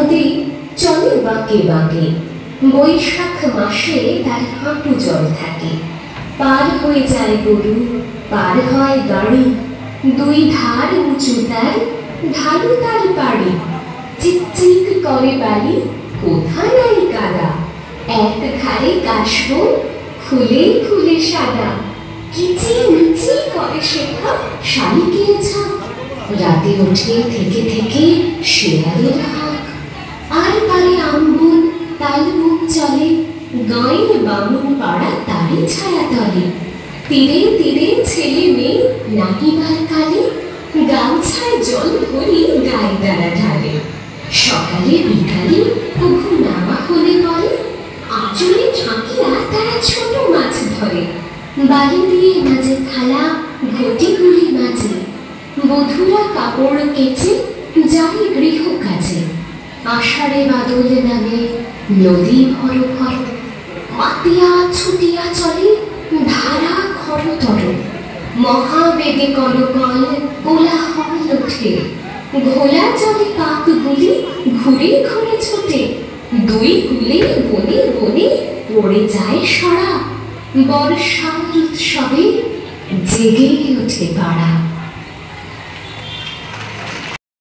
নদী চলে বাঁকে বাঁকে, বৈশাখ মাসে তার হাঁটু জল থাকে। পার হয়ে যায় গরু, পার হয় গাড়ি, দুই ধার উঁচু তার, ঢালু তার বাড়ি। চিকচিক করে বালি, কোথা নাই কাদা, এক ধারে কাশবন, ফুলে ফুলে সাদা। কিচি মিচি করে শেখা শালিকের ঝাঁক, রাতে ওঠে থেকে থেকে শেয়ালের হাঁক। আর পারে আমবন তালবন চলে, গাঁয়ের বামুন পাড়া তারই ছায়া তলে। তীরে তীরে ছেলে মেয়ে নাহিবার কালে, গামছায় জল ভরি গায়ে তারা ঢালে। সকালে বিকালে কভু নামা হলে পরে, আঁচলে ঝাঁকিয়া তারা ছোট মাছ ধরে। বালি দিয়ে মাঝে থালা, ঘটিগুলি মাঝে, বধূরা কাপড় কেচে যায় গৃহ কাজে। আষাঢ়ে বাদল নামে নদী ভর ভর, মাতিয়া ছুটিয়া চলে ধারা খরতর। মহাবেগে করকল কোলাহল ওঠে, ঘোলা জলে কাকগুলি ঘুরে ঘুরে ছোটে। দুই কূলে বনে বনে পড়ে যায় সরা, বর্ষার উৎসবে জেগে ওঠে পাড়া।